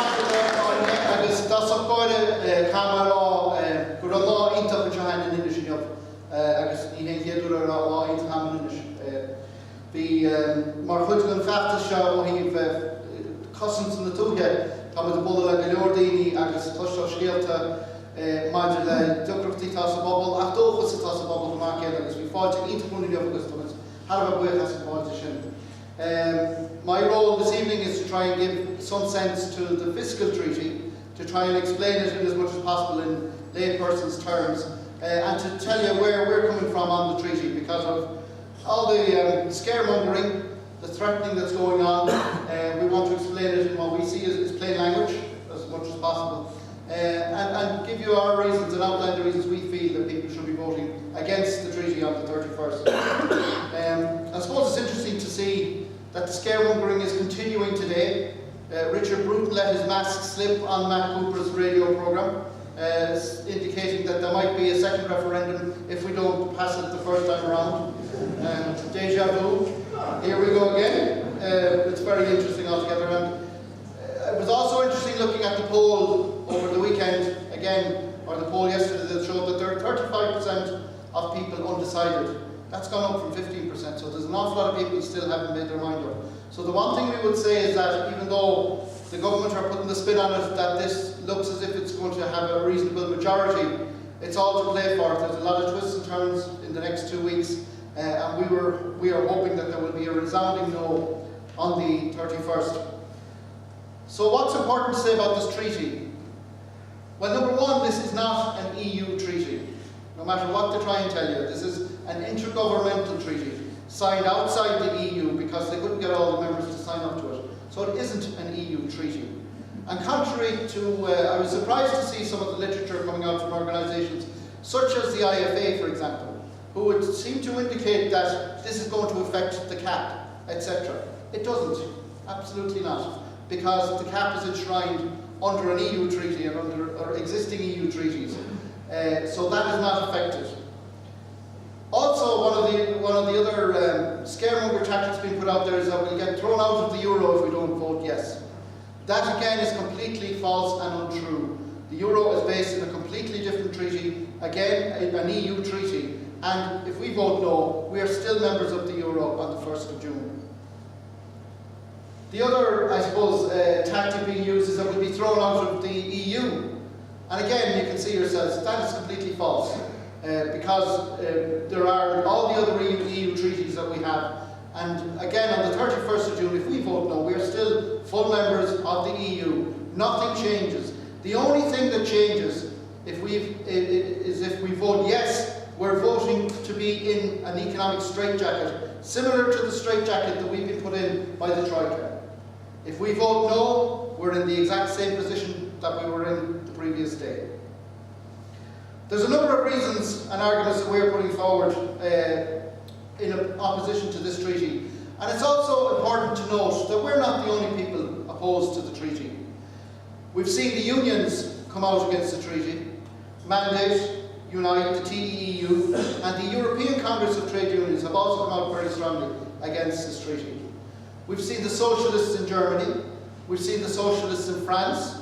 agus dasach goire camera gur an lá ítach go tehain in Ennis inniu agus ní hé chéadú ar lá ítach ham in Ennis. Bhí mar chuid an feachtas seo ó híh cosint na túthe tá mu bulla le go leor daoine agus tuisio scéalta maidir le ducrachtaí tá sa bobal ach dóchas tá sa bobal go marcéad agus bhí fáilte ítach múna agus tumas Harvard buíoch as a politician. My role this evening is to try and give some sense to the fiscal treaty, to try and explain it in as much as possible in layperson's terms, and to tell you where we're coming from on the treaty because of all the scaremongering, the threatening that's going on. We want to explain it in what we see as plain language as much as possible, and give you our reasons and outline the reasons we feel that people should be voting against the treaty on the 31st. I suppose it's interesting to see that the scaremongering is continuing today. Richard Bruton let his mask slip on Matt Cooper's radio programme, indicating that there might be a second referendum if we don't pass it the first time around. Deja vu. Here we go again. It's very interesting altogether. And it was also interesting looking at the poll over the weekend again, or the poll yesterday that showed that there are 35% of people undecided. That's gone up from 15%, so there's an awful lot of people who still haven't made their mind up. So the one thing we would say is that even though the government are putting the spin on it that this looks as if it's going to have a reasonable majority, it's all to play for. There's a lot of twists and turns in the next 2 weeks, and we are hoping that there will be a resounding no on the 31st. So what's important to say about this treaty? Well, number one, this is not an EU treaty. No matter what they try and tell you, this is an intergovernmental treaty signed outside the EU because they couldn't get all the members to sign up to it. So it isn't an EU treaty. And contrary to, I was surprised to see some of the literature coming out from organisations such as the IFA, for example, who would seem to indicate that this is going to affect the cap, etc. It doesn't, absolutely not, because the cap is enshrined under an EU treaty and under existing EU treaties. So that is not affected. Also, one of the other scaremonger tactics being put out there is that we'll get thrown out of the euro if we don't vote yes. That again is completely false and untrue. The euro is based in a completely different treaty, again an EU treaty, and if we vote no, we are still members of the euro on the 1st of June. The other, I suppose, tactic being used is that we'll be thrown out of the EU. And again, you can see yourselves, that is completely false. Because there are all the other EU treaties that we have. And again, on the 31st of June, if we vote no, we are still full members of the EU. Nothing changes. The only thing that changes is if we vote yes, we're voting to be in an economic straitjacket, similar to the straitjacket that we've been put in by the Troika. If we vote no, we're in the exact same position that we were in the previous day. There's a number of reasons and arguments that we're putting forward in opposition to this treaty. And it's also important to note that we're not the only people opposed to the treaty. We've seen the unions come out against the treaty, Mandate, Unite, the TEEU, and the European Congress of Trade Unions have also come out very strongly against this treaty. We've seen the socialists in Germany, we've seen the socialists in France,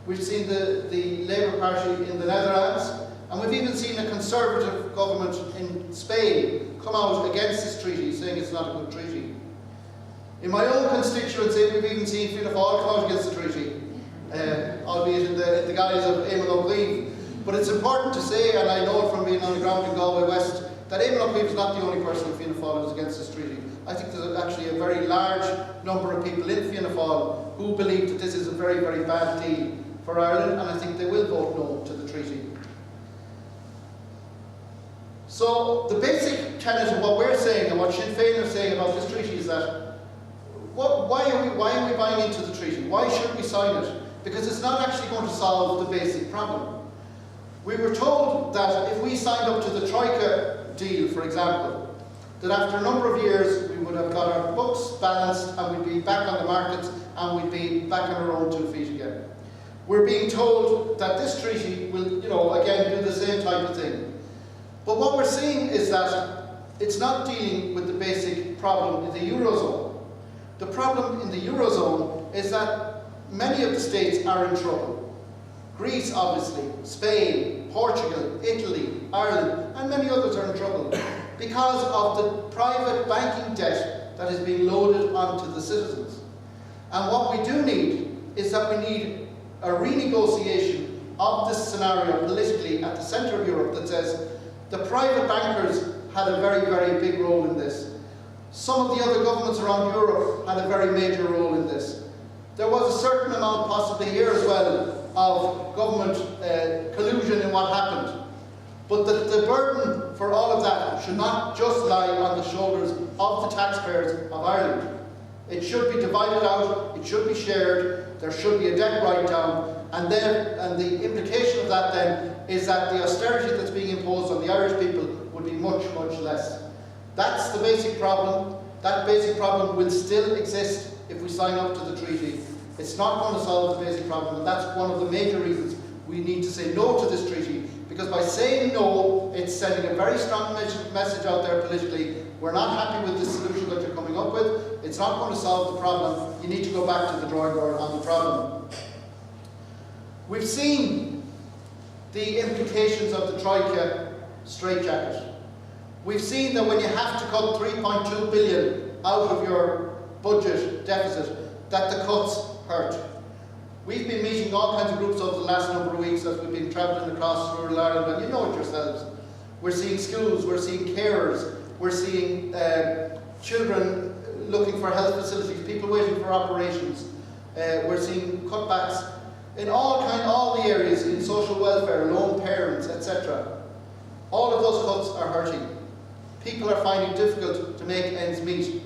we've seen the Labour Party in the Netherlands, and we've even seen a conservative government in Spain come out against this treaty, saying it's not a good treaty. In my own constituency, we've even seen Fianna Fáil come out against the treaty, albeit in the guise of Eamon O'Clochartaigh. But it's important to say, and I know it from being on the ground in Galway West, that Eamon O'Clochartaigh is not the only person in Fianna Fáil who's against this treaty. I think there's actually a very large number of people in Fianna Fáil who believe that this is a very, very bad deal for Ireland, and I think they will vote no to the treaty. So the basic tenet of what we're saying and what Sinn Féin are saying about this treaty is that why are we buying into the treaty? Why should we sign it? Because it's not actually going to solve the basic problem. We were told that if we signed up to the Troika deal, for example, that after a number of years we would have got our books balanced and we'd be back on the markets and we'd be back on our own 2 feet again. We're being told that this treaty will, again, do the same type of thing. But what we're seeing is that it's not dealing with the basic problem in the Eurozone. The problem in the Eurozone is that many of the states are in trouble. Greece, obviously, Spain, Portugal, Italy, Ireland, and many others are in trouble because of the private banking debt that is being loaded onto the citizens. And what we do need is that we need a renegotiation of this scenario politically at the centre of Europe that says the private bankers had a very, very big role in this. Some of the other governments around Europe had a very major role in this. There was a certain amount, possibly here as well, of government collusion in what happened. But the burden for all of that should not just lie on the shoulders of the taxpayers of Ireland. It should be divided out, it should be shared, there should be a debt write-down, and the implication of that then is that the austerity that's being imposed on the Irish people would be much, much less. That's the basic problem. That basic problem will still exist if we sign up to the treaty. It's not going to solve the basic problem, and that's one of the major reasons we need to say no to this treaty, because by saying no, it's sending a very strong message out there politically. We're not happy with the solution that you're coming up with. It's not going to solve the problem. You need to go back to the drawing board on the problem. We've seen the implications of the Troika straitjacket. We've seen that when you have to cut 3.2 billion out of your budget deficit, that the cuts hurt. We've been meeting all kinds of groups over the last number of weeks as we've been travelling across rural Ireland, and you know it yourselves. We're seeing schools, we're seeing carers, we're seeing children looking for health facilities, people waiting for operations. We're seeing cutbacks in all the areas, in social welfare, lone parents, etc. All of those cuts are hurting. People are finding it difficult to make ends meet.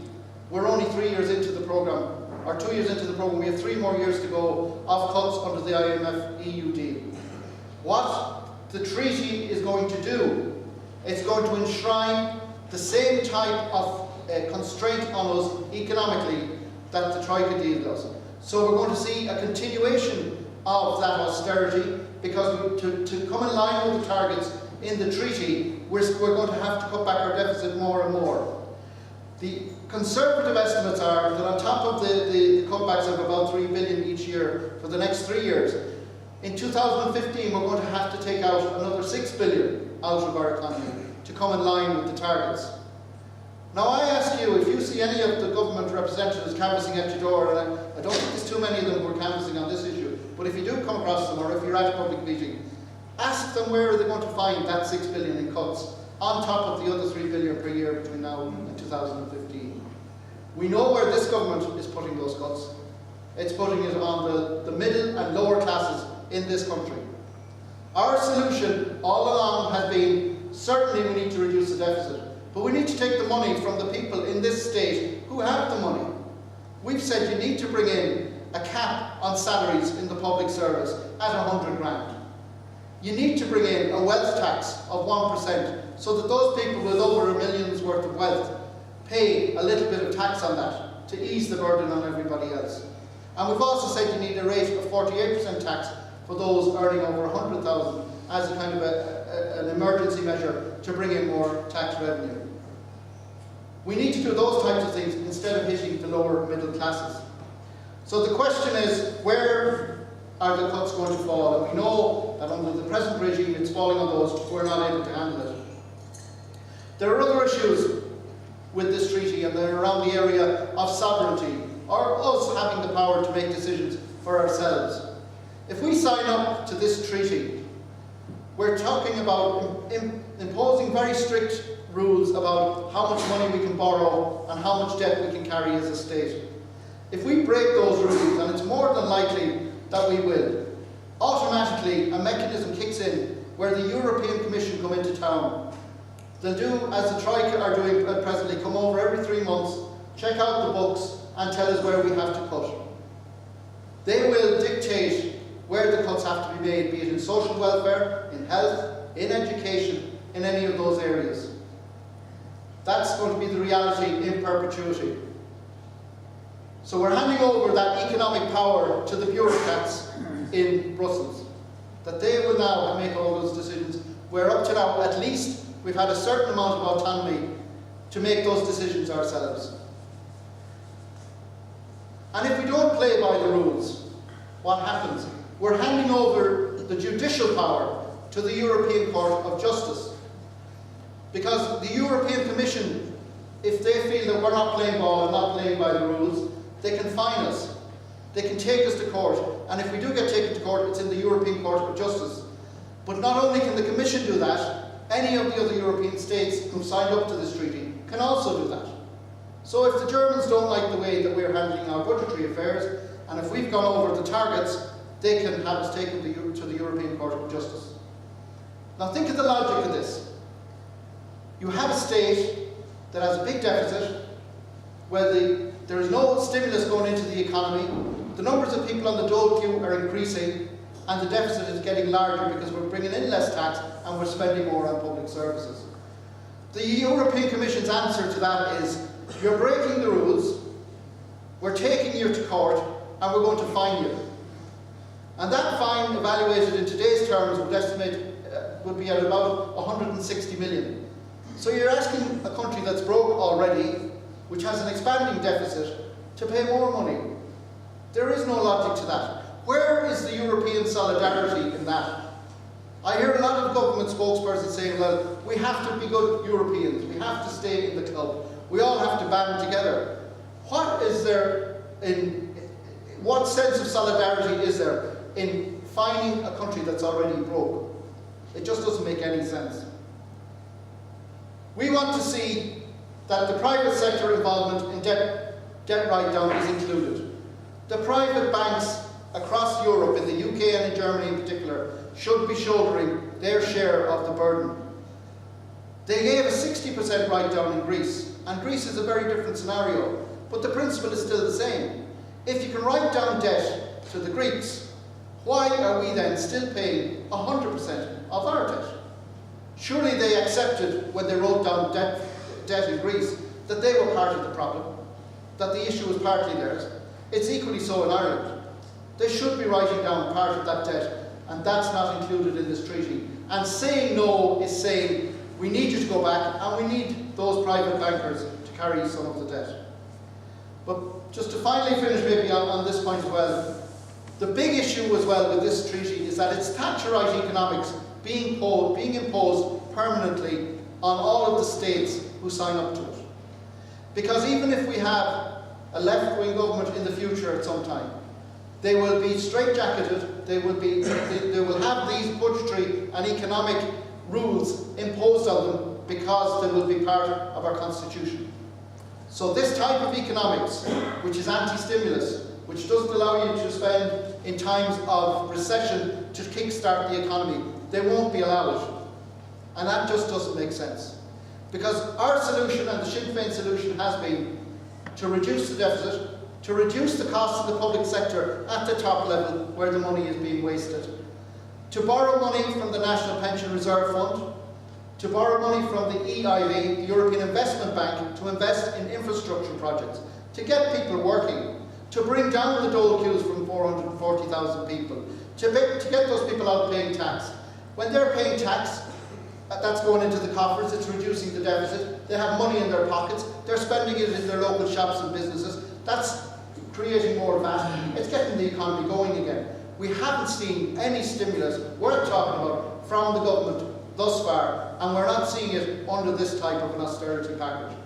We're only 3 years into the programme, or 2 years into the programme. We have 3 more years to go of cuts under the IMF EU deal. What the treaty is going to do, it's going to enshrine the same type of constraint on us economically that the Troika deal does. So we're going to see a continuation of that austerity, because to come in line with the targets in the treaty, we're going to have to cut back our deficit more and more. The conservative estimates are that on top of the cutbacks of about 3 billion each year for the next 3 years, in 2015 we're going to have to take out another 6 billion out of our economy to come in line with the targets. Now I ask you, if you see any of the government representatives canvassing at your door, and I don't think there's too many of them who are canvassing on this issue, but if you do come across them, or if you're at a public meeting, ask them where are they going to find that 6 billion in cuts on top of the other 3 billion per year between now and 2015. We know where this government is putting those cuts. It's putting it on the middle and lower classes in this country. Our solution all along has been, certainly we need to reduce the deficit, but we need to take the money from the people in this state who have the money. We've said you need to bring in a cap on salaries in the public service at 100 grand. You need to bring in a wealth tax of 1%, so that those people with over $1 million's worth of wealth pay a little bit of tax on that to ease the burden on everybody else. And we've also said you need a rate of 48% tax for those earning over 100,000 as a kind of an emergency measure to bring in more tax revenue. We need to do those types of things instead of hitting the lower middle classes. So the question is, where are the cuts going to fall? And we know that under the present regime it's falling on those who are not able to handle it. There are other issues with this treaty, and they're around the area of sovereignty, or us having the power to make decisions for ourselves. If we sign up to this treaty, we're talking about imposing very strict rules about how much money we can borrow and how much debt we can carry as a state. If we break those rules, and it's more than likely that we will, automatically a mechanism kicks in where the European Commission come into town. They'll do as the Troika are doing presently, come over every 3 months, check out the books and tell us where we have to cut. They will dictate where the cuts have to be made, be it in social welfare, in health, in education, in any of those areas. That's going to be the reality in perpetuity. So we're handing over that economic power to the bureaucrats in Brussels, that they will now make all those decisions, where up to now at least we've had a certain amount of autonomy to make those decisions ourselves. And if we don't play by the rules, what happens? We're handing over the judicial power to the European Court of Justice. Because the European Commission, if they feel that we're not playing ball and not playing by the rules, they can fine us. They can take us to court, and if we do get taken to court, it's in the European Court of Justice. But not only can the Commission do that, any of the other European states who signed up to this treaty can also do that. So if the Germans don't like the way that we're handling our budgetary affairs, and if we've gone over the targets, they can have us taken to the European Court of Justice. Now think of the logic of this. You have a state that has a big deficit, where there is no stimulus going into the economy, the numbers of people on the dole queue are increasing, and the deficit is getting larger because we're bringing in less tax and we're spending more on public services. The European Commission's answer to that is, you're breaking the rules, we're taking you to court, and we're going to fine you. And that fine, evaluated in today's terms, would be at about 160 million. So you're asking a country that's broke already, which has an expanding deficit, to pay more money. There is no logic to that. Where is the European solidarity in that? I hear a lot of government spokespersons saying, well, we have to be good Europeans, we have to stay in the club, we all have to band together. What sense of solidarity is there in fining a country that's already broke? It just doesn't make any sense. We want to see that the private sector involvement in debt write-down is included. The private banks across Europe, in the UK and in Germany in particular, should be shouldering their share of the burden. They gave a 60% write-down in Greece, and Greece is a very different scenario, but the principle is still the same. If you can write down debt to the Greeks, why are we then still paying 100% of our debt? Surely they accepted, when they wrote down debt in Greece, that they were part of the problem, that the issue was partly theirs. It's equally so in Ireland. They should be writing down part of that debt, and that's not included in this treaty. And saying no is saying, we need you to go back, and we need those private bankers to carry some of the debt. But just to finally finish maybe on this point as well, the big issue as well with this treaty is that it's Thatcherite economics being imposed permanently on all of the states who sign up to it. Because even if we have a left-wing government in the future at some time, they will be straitjacketed, they will have these budgetary and economic rules imposed on them because they will be part of our constitution. So this type of economics, which is anti-stimulus, which doesn't allow you to spend in times of recession to kickstart the economy, they won't be allowed. And that just doesn't make sense. Because our solution, and the Sinn Féin solution, has been to reduce the deficit, to reduce the costs of the public sector at the top level where the money is being wasted, to borrow money from the National Pension Reserve Fund, to borrow money from the EIB, the European Investment Bank, to invest in infrastructure projects, to get people working, to bring down the dole queues from 440,000 people, to get those people out paying tax. When they're paying tax, that's going into the coffers, it's reducing the deficit, they have money in their pockets, they're spending it in their local shops and businesses, that's creating more VAT, it's getting the economy going again. We haven't seen any stimulus worth talking about from the government thus far, and we're not seeing it under this type of an austerity package.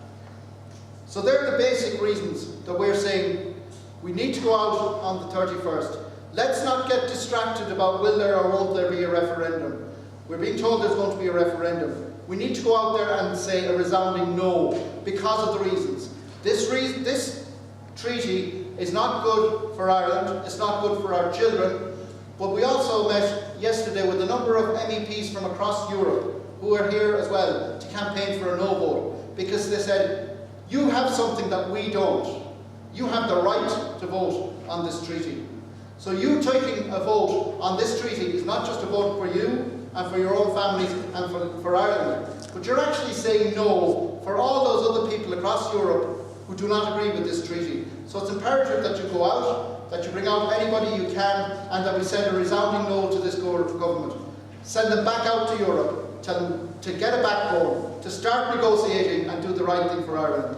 So they're the basic reasons that we're saying we need to go out on the 31st. Let's not get distracted about will there or won't there be a referendum. We're being told there's going to be a referendum. We need to go out there and say a resounding no because of the reasons. This treaty is not good for Ireland, it's not good for our children, but we also met yesterday with a number of MEPs from across Europe who are here as well to campaign for a no vote, because they said, you have something that we don't. You have the right to vote on this treaty. So you taking a vote on this treaty is not just a vote for you and for your own families and for Ireland, but you're actually saying no for all those other people across Europe who do not agree with this treaty. So it's imperative that you go out, that you bring out anybody you can, and that we send a resounding no to this government. Send them back out to Europe, tell them to get a backbone, to start negotiating and do the right thing for Ireland.